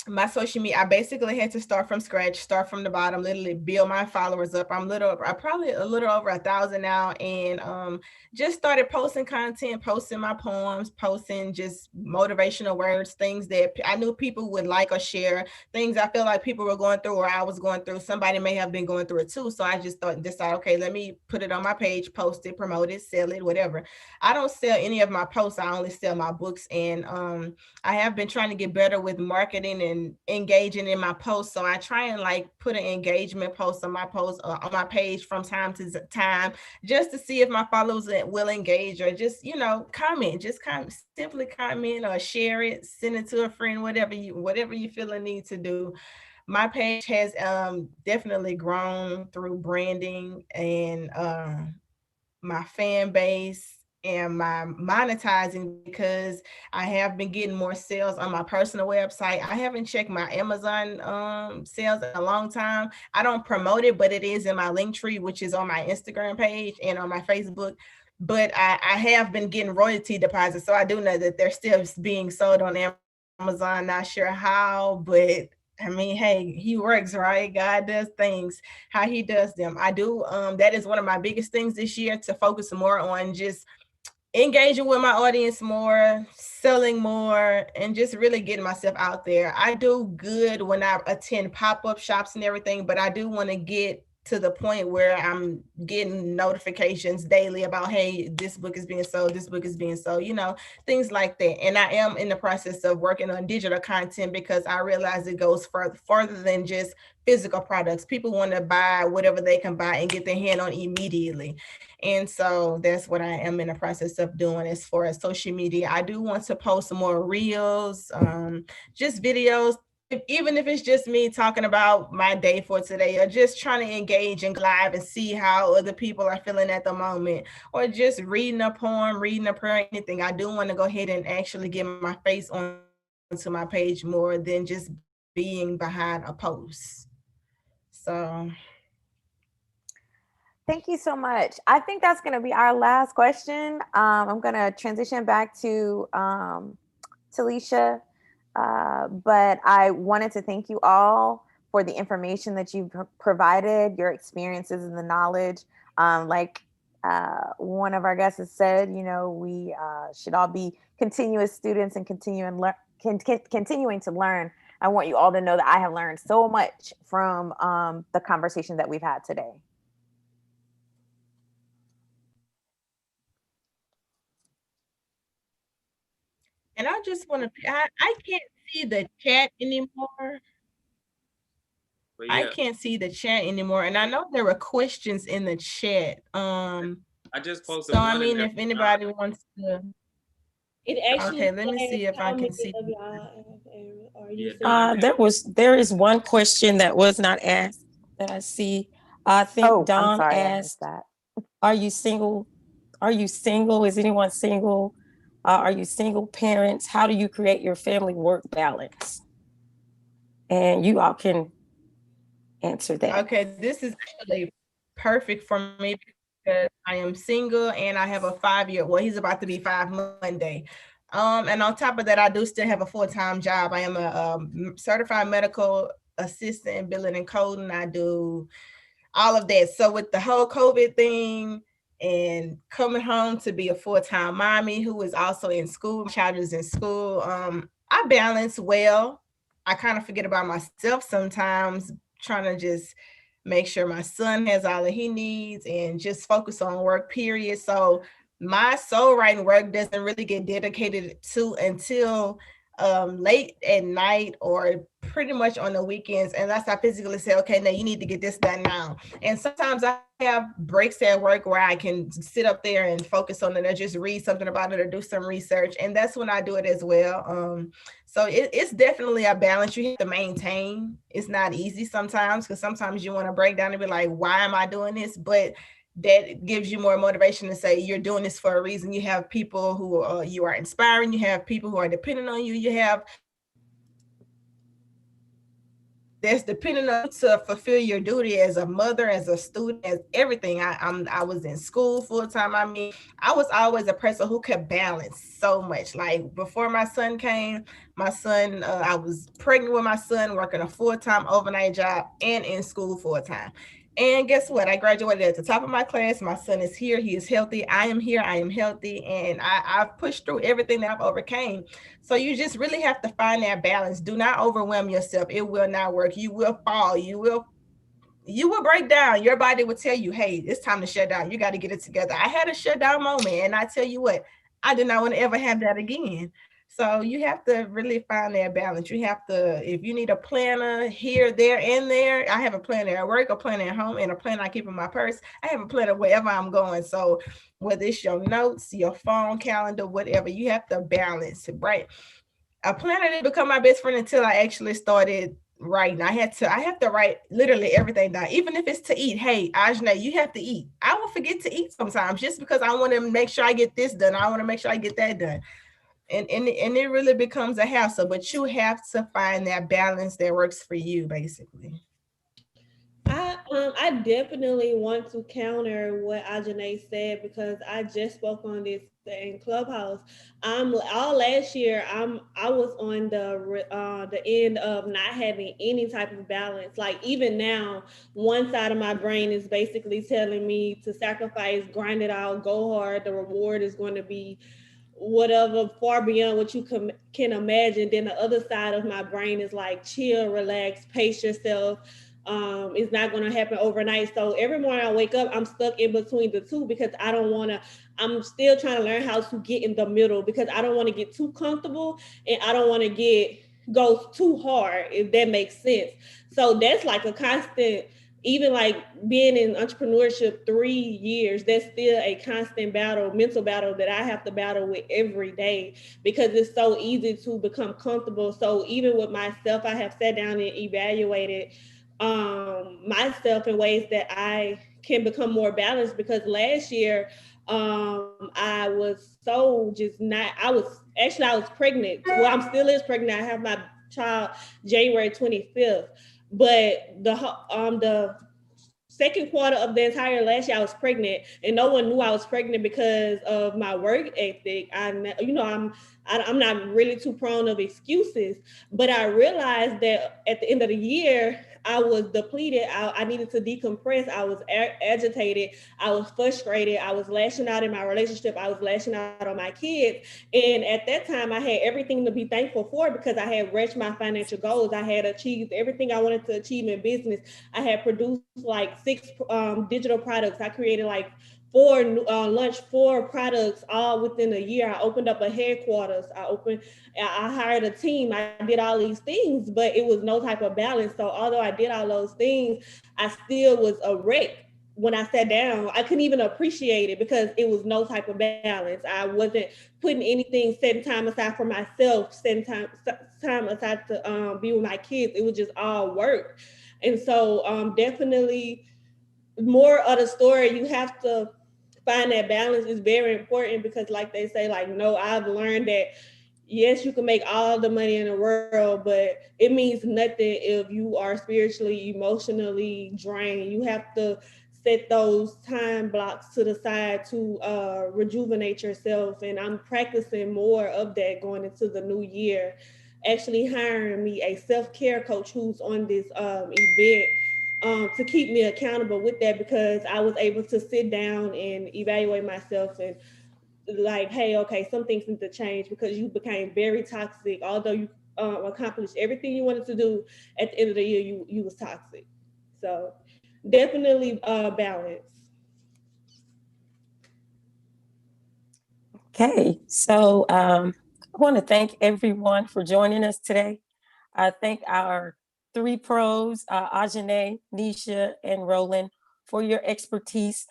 my social media, I basically had to start from scratch, start from the bottom, literally build my followers up. I'm probably a little over 1,000 now, and just started posting content, posting my poems, posting just motivational words, things that I knew people would like or share, things I feel like people were going through or I was going through. Somebody may have been going through it too. So I just decided, okay, let me put it on my page, post it, promote it, sell it, whatever. I don't sell any of my posts. I only sell my books, and I have been trying to get better with marketing and engaging in my posts. So I try and like put an engagement post on my post on my page from time to time, just to see if my followers will engage or just, comment, simply comment or share it, send it to a friend, whatever you feel a need to do. My page has definitely grown through branding and my fan base and my monetizing, because I have been getting more sales on my personal website. I haven't checked my Amazon sales in a long time. I don't promote it, but it is in my link tree, which is on my Instagram page and on my Facebook. But I have been getting royalty deposits, so I do know that they're still being sold on Amazon. Not sure how, but I mean, hey, he works, right? God does things how he does them. I do. That is one of my biggest things this year, to focus more on just engaging with my audience more, selling more, and just really getting myself out there. I do good when I attend pop-up shops and everything, but I do want to get to the point where I'm getting notifications daily about, hey, this book is being sold, this book is being sold, things like that. And I am in the process of working on digital content, because I realize it goes further than just physical products. People want to buy whatever they can buy and get their hand on immediately. And so that's what I am in the process of doing as far as social media. I do want to post some more reels, just videos, even if it's just me talking about my day for today, or just trying to engage in live and see how other people are feeling at the moment, or just reading a poem, reading a prayer, anything. I do want to go ahead and actually get my face onto my page more than just being behind a post. So Thank you so much. I think that's going to be our last question. I'm going to transition back to Talisha, but I wanted to thank you all for the information that you've provided, your experiences and the knowledge. Like one of our guests has said, we should all be continuous students and continuing to learn. I want you all to know that I have learned so much from the conversation that we've had today. And I just want to, I can't see the chat anymore. But I yeah, can't see the chat anymore. And I know there were questions in the chat. I just posted So I one in mean, there. if anybody wants to, It actually okay, let me says see if I how can many see. of y'all are Yeah, using Don it. There is one question that was not asked that I see. I think Oh, I'm Don sorry, I missed asked, that. are you single? Are you single? Is anyone single? Are you single parents? How do you create your family work balance? And you all can answer that. Okay, this is actually perfect for me because I am single and I have a 5-year, well, he's about to be 5 Monday. And on top of that, I do still have a full-time job. I am a certified medical assistant in billing and coding. I do all of that. So with the whole COVID thing and coming home to be a full-time mommy who is also in school, my child is in school, I balance well. I kind of forget about myself sometimes, trying to just make sure my son has all that he needs and just focus on work, period. So my soul writing work doesn't really get dedicated to until late at night or pretty much on the weekends, unless I physically say, okay, now you need to get this done now. And sometimes I have breaks at work where I can sit up there and focus on it or just read something about it or do some research. And that's when I do it as well. So it's definitely a balance you have to maintain. It's not easy sometimes because sometimes you want to break down and be like, why am I doing this? But that gives you more motivation to say you're doing this for a reason. You have people who you are inspiring. You have people who are depending on you. You have that's depending on to fulfill your duty as a mother, as a student, as everything. I was in school full time. I mean, I was always a person who could balance so much. Like before my son came, I was pregnant with my son, working a full time overnight job, and in school full time. And guess what? I graduated at the top of my class. My son is here. He is healthy. I am here. I am healthy. And I've pushed through everything that I've overcame. So you just really have to find that balance. Do not overwhelm yourself. It will not work. You will fall. You will break down. Your body will tell you, hey, it's time to shut down. You got to get it together. I had a shutdown moment. And I tell you what, I did not want to ever have that again. So you have to really find that balance. You have to, if you need a planner here, there, and there, I have a planner at work, a planner at home, and a planner I keep in my purse. I have a planner wherever I'm going. So whether it's your notes, your phone calendar, whatever, you have to balance, right? A planner didn't become my best friend until I actually started writing. I have to write literally everything down, even if it's to eat. Hey, Ajna, you have to eat. I will forget to eat sometimes just because I want to make sure I get this done. I want to make sure I get that done. And it really becomes a hassle, but you have to find that balance that works for you, basically. I definitely want to counter what Ajane said because I just spoke on this in Clubhouse. All last year I was on the end of not having any type of balance. Like even now, one side of my brain is basically telling me to sacrifice, grind it out, go hard. The reward is going to be whatever far beyond what you can imagine. Then the other side of my brain is like chill, relax, pace yourself. It's not going to happen overnight. So every morning I wake up, I'm stuck in between the two because I don't want to. I'm still trying to learn how to get in the middle because I don't want to get too comfortable and I don't want to go too hard, if that makes sense. So that's like a constant, even like being in entrepreneurship 3 years, that's still a constant battle, mental battle that I have to battle with every day because it's so easy to become comfortable. So even with myself, I have sat down and evaluated myself in ways that I can become more balanced because last year I was so just not, I was pregnant. Well, I'm still is pregnant. I have my child January 25th, but the second quarter of the entire last year I was pregnant and no one knew I was pregnant because of my work ethic. I'm not really too prone of excuses, but I realized that at the end of the year I was depleted. I needed to decompress. I was agitated. I was frustrated. I was lashing out in my relationship. I was lashing out on my kids. And at that time I had everything to be thankful for because I had reached my financial goals. I had achieved everything I wanted to achieve in business. I had produced like 6 digital products. I created like launched 4 products all within a year. I opened up a headquarters. I hired a team. I did all these things, but it was no type of balance. So although I did all those things, I still was a wreck. When I sat down, I couldn't even appreciate it because it was no type of balance. I wasn't putting anything, setting time aside for myself, setting time aside to be with my kids. It was just all work. And so definitely more of the story, you have to find that balance is very important because like they say, like, no, I've learned that yes, you can make all the money in the world, but it means nothing if you are spiritually, emotionally drained. You have to set those time blocks to the side to rejuvenate yourself. And I'm practicing more of that going into the new year. Actually hiring me a self-care coach who's on this event to keep me accountable with that, because I was able to sit down and evaluate myself and like, hey, okay, some things need to change because you became very toxic. Although you accomplished everything you wanted to do, at the end of the year, you was toxic. So definitely balance. Okay, so I want to thank everyone for joining us today. I thank our 3 pros, Ajane, Nisha, and Roland, for your expertise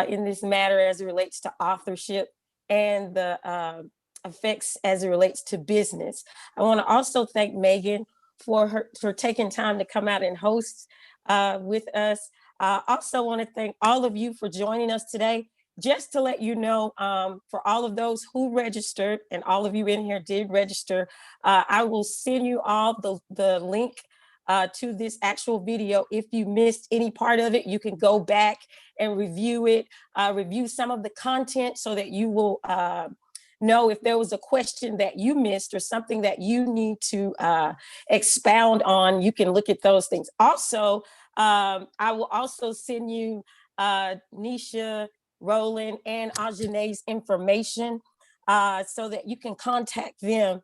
in this matter as it relates to authorship and the effects as it relates to business. I want to also thank Megan for taking time to come out and host with us. I also want to thank all of you for joining us today. Just to let you know, for all of those who registered, and all of you in here did register, I will send you all the link to this actual video. If you missed any part of it, you can go back and review it, review some of the content so that you will know if there was a question that you missed or something that you need to expound on. You can look at those things. Also, I will also send you Nisha, Roland, and Ajane's information so that you can contact them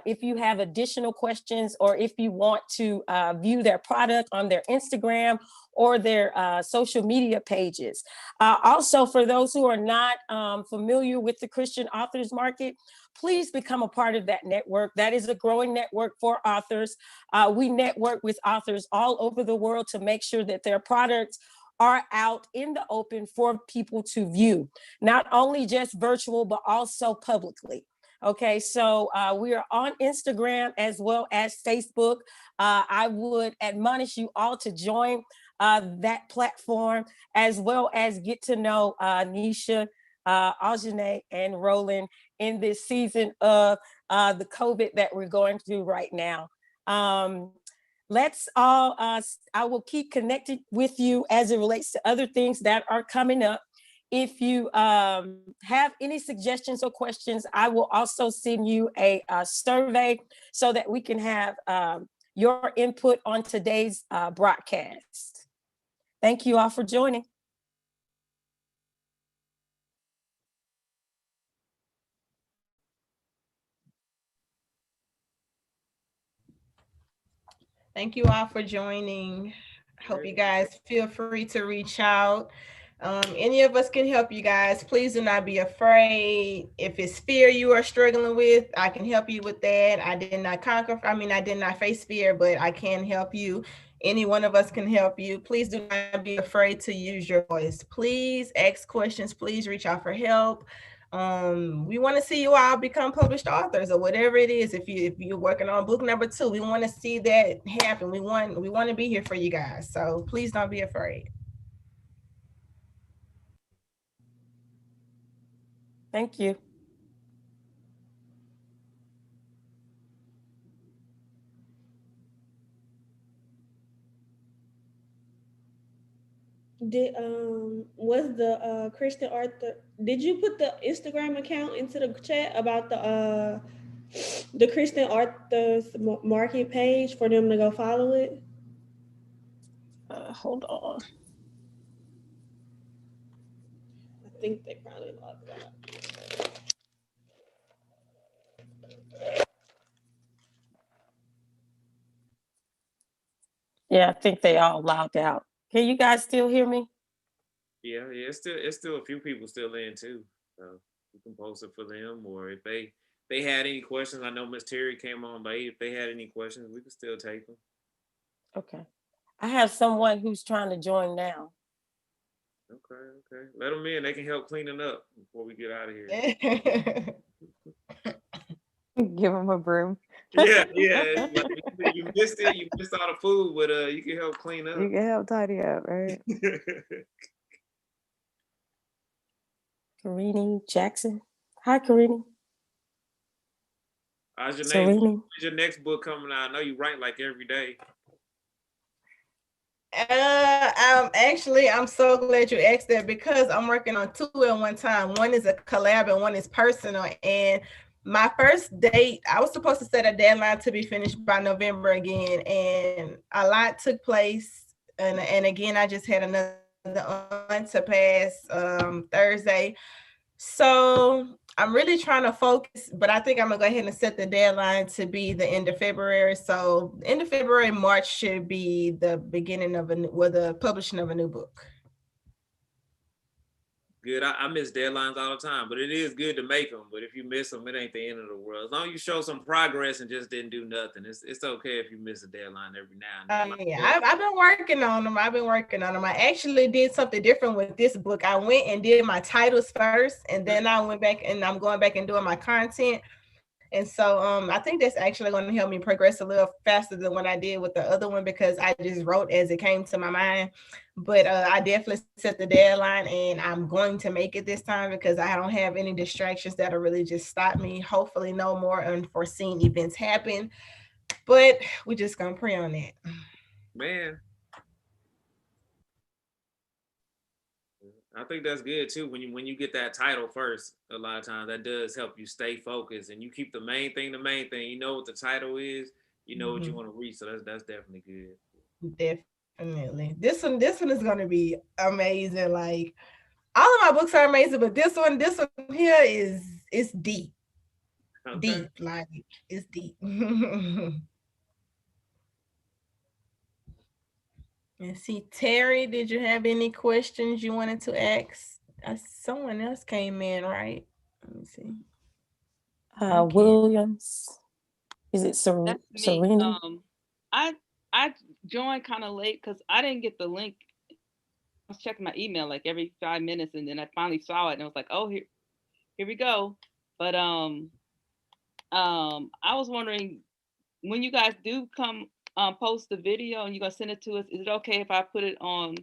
if you have additional questions or if you want to view their product on their Instagram or their social media pages. Also, for those who are not familiar with the Christian authors market, please become a part of that network. That is a growing network for authors. We network with authors all over the world to make sure that their products are out in the open for people to view, not only just virtual, but also publicly. Okay, so we are on Instagram as well as Facebook. I would admonish you all to join that platform, as well as get to know Nisha, Ajane, and Roland in this season of the COVID that we're going through right now. Let's all, I will keep connected with you as it relates to other things that are coming up. If you have any suggestions or questions, I will also send you a survey so that we can have your input on today's broadcast. Thank you all for joining. Thank you all for joining. Hope you guys feel free to reach out. Any of us can help you guys. Please do not be afraid. If it's fear you are struggling with, I can help you with that. I did not face fear, but I can help you. Any one of us can help you. Please do not be afraid to use your voice. Please ask questions. Please reach out for help. We want to see you all become published authors or whatever it is. If you're working on book number 2, we want to see that happen. We want to be here for you guys. So please don't be afraid. Thank you. Was the Christian Arthur, did you put the Instagram account into the chat about the Christian Arthur's market page for them to go follow it? Hold on. I think they probably logged out. Yeah, I think they all logged out. Can you guys still hear me? Yeah, yeah. It's still a few people still in too. So you can post it for them, or if they had any questions. I know Miss Terry came on late. If they had any questions, we can still take them. Okay. I have someone who's trying to join now. Okay, okay. Let them in. They can help cleaning up before we get out of here. Give them a broom. Yeah, yeah. Like you missed it. You missed all the food, but you can help clean up. You can help tidy up, right? Karini Jackson. Hi, Karini. How's your name? Sereni. When's your next book coming out? I know you write like every day. I'm so glad you asked that because I'm working on two at one time. One is a collab and one is personal. And my first date, I was supposed to set a deadline to be finished by November again, and a lot took place. And again, I just had another to pass Thursday. So I'm really trying to focus, but I think I'm gonna go ahead and set the deadline to be the end of February. So end of February, March should be the beginning of the publishing of a new book. Good. I miss deadlines all the time, but it is good to make them. But if you miss them, it ain't the end of the world. As long as you show some progress and just didn't do nothing, it's okay if you miss a deadline every now and then. Yeah, I've been working on them. I actually did something different with this book. I went and did my titles first, and then I went back and I'm going back and doing my content. And so I think that's actually going to help me progress a little faster than what I did with the other one because I just wrote as it came to my mind. But I definitely set the deadline and I'm going to make it this time because I don't have any distractions that'll really just stop me. Hopefully no more unforeseen events happen. But we're just going to pray on that. Man, I think that's good too. When you get that title first, a lot of times that does help you stay focused and you keep the main thing the main thing. You know what the title is, you know what you want to reach. So that's definitely good. Definitely. This one is gonna be amazing. Like all of my books are amazing, but this one here is deep. Okay. Deep. Like it's deep. And see, Terry, did you have any questions you wanted to ask? Someone else came in, right? Let me see. Williams. Is it Serena? I joined kind of late because I didn't get the link. I was checking my email like every 5 minutes, and then I finally saw it, and I was like, "Oh, here we go." But I was wondering when you guys do come post the video and you're gonna send it to us. Is it okay if I put it on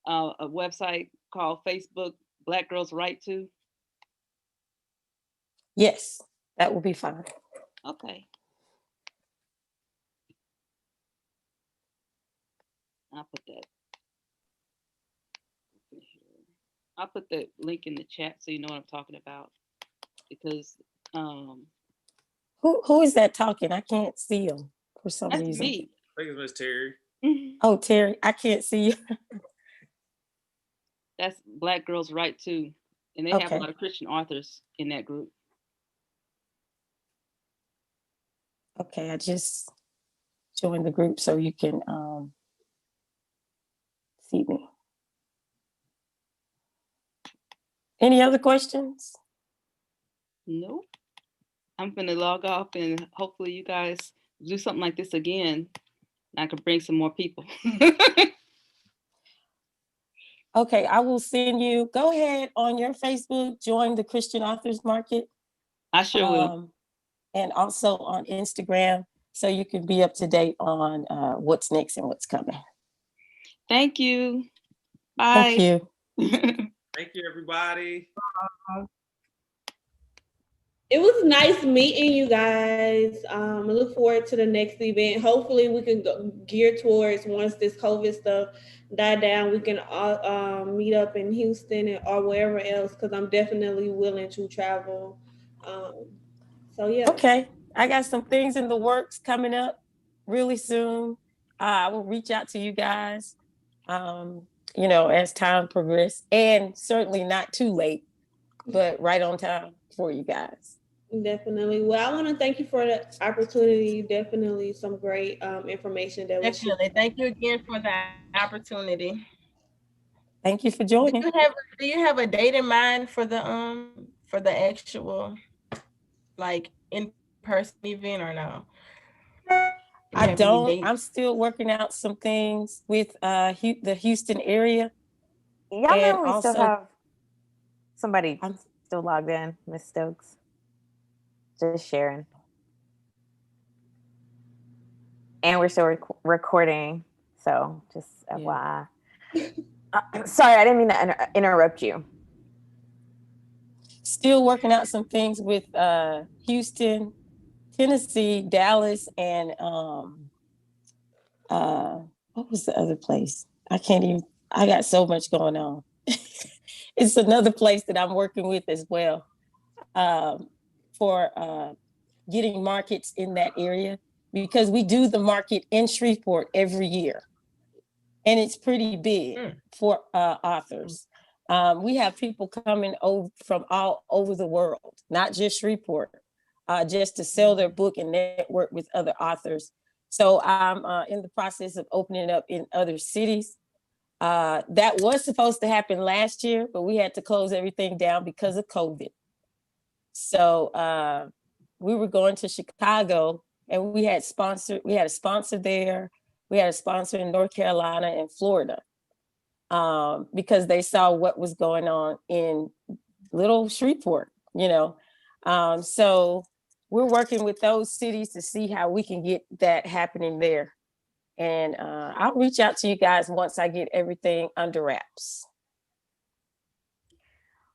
a website called Facebook Black Girls Write Too? Yes, that will be fine. Okay. I'll put the link in the chat so you know what I'm talking about. Because who is that talking? I can't see him for some that's reason. Me. I think it's Miss Terry. Oh, Terry, I can't see you. That's Black Girls Write Too, and they have a lot of Christian authors in that group. Okay, I just joined the group so you can see me. Any other questions? Nope. I'm gonna log off and hopefully you guys do something like this again. I can bring some more people. Okay, I will send you. Go ahead on your Facebook, join the Christian Authors Market. I sure will. And also on Instagram, so you can be up to date on what's next and what's coming. Thank you. Bye. Thank you. Thank you, everybody. It was nice meeting you guys. I look forward to the next event. Hopefully we can gear towards once this COVID stuff die down, we can meet up in Houston or wherever else, because I'm definitely willing to travel. So yeah. Okay, I got some things in the works coming up really soon. I will reach out to you guys, as time progresses, and certainly not too late, but right on time for you guys. Definitely. Well, I want to thank you for the opportunity. Definitely some great information that Definitely. Thank you again for the opportunity. Thank you for joining. Do you have a date in mind for the actual like in-person event or no? I don't. I'm still working out some things with the Houston area. Y'all and know we still also have somebody still logged in, Miss Stokes. Just sharing. And we're still recording, so just FYI. Sorry, I didn't mean to interrupt you. Still working out some things with Houston, Tennessee, Dallas, and what was the other place? I can't even. I got so much going on. It's another place that I'm working with as well for getting markets in that area, because we do the market in Shreveport every year. And it's pretty big for authors. We have people coming over from all over the world, not just Shreveport, just to sell their book and network with other authors. So I'm in the process of opening up in other cities. That was supposed to happen last year, but we had to close everything down because of COVID. So we were going to Chicago, and we had a sponsor there. We had a sponsor in North Carolina and Florida, because they saw what was going on in little Shreveport, So we're working with those cities to see how we can get that happening there. And I'll reach out to you guys once I get everything under wraps.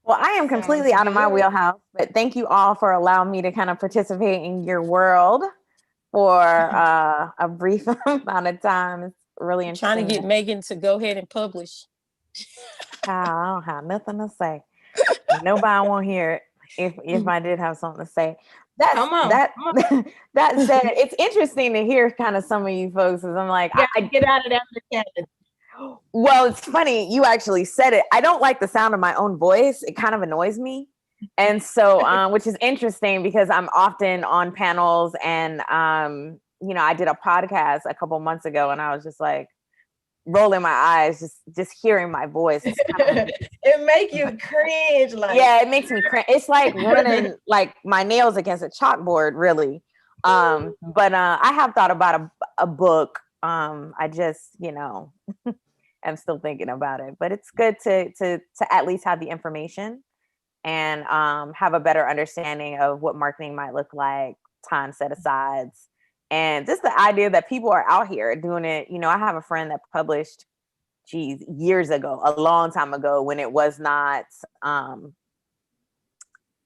Well, I am completely out of my wheelhouse, but thank you all for allowing me to kind of participate in your world for a brief amount of time. It's really interesting. Trying to get Megan to go ahead and publish. I don't have nothing to say. Nobody won't hear it if I did have something to say. That said, it's interesting to hear kind of some of you folks, as I'm like, I get out of that. Well, it's funny you actually said it. I don't like the sound of my own voice. It kind of annoys me. And so, which is interesting because I'm often on panels, and, I did a podcast a couple months ago, and I was just like rolling my eyes, just hearing my voice. It's kind of, it makes you cringe. Yeah, it makes me cringe. It's like running like my nails against a chalkboard, really. But I have thought about a book. I just, I'm still thinking about it, but it's good to at least have the information and have a better understanding of what marketing might look like, time set asides, and just the idea that people are out here doing it. I have a friend that published, years ago, a long time ago, when it was not,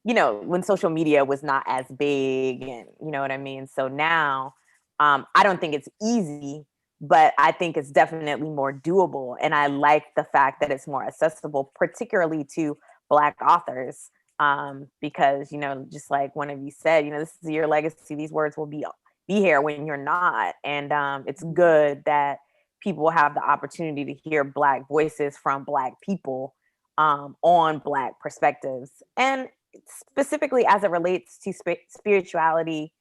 when social media was not as big, and you know what I mean? So now, I don't think it's easy, but I think it's definitely more doable. And I like the fact that it's more accessible, particularly to Black authors, because, just like one of you said, this is your legacy. These words will be here when you're not. And it's good that people have the opportunity to hear Black voices from Black people on Black perspectives. And specifically as it relates to spirituality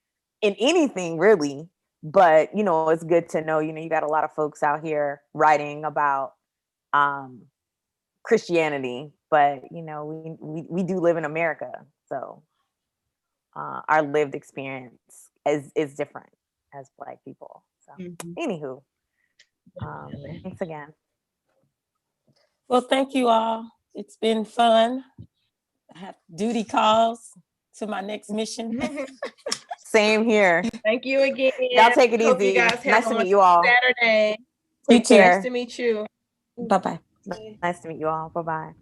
in anything, really. But, it's good to know, you got a lot of folks out here writing about Christianity, but, we do live in America. So our lived experience is different as Black people. So anywho, thanks again. Well, thank you all. It's been fun. I have duty calls to my next mission. Same here. Thank you again. Y'all take it easy. Nice to meet you all. Saturday. Take care. Nice to meet you. Bye-bye. Nice to meet you all. Bye-bye.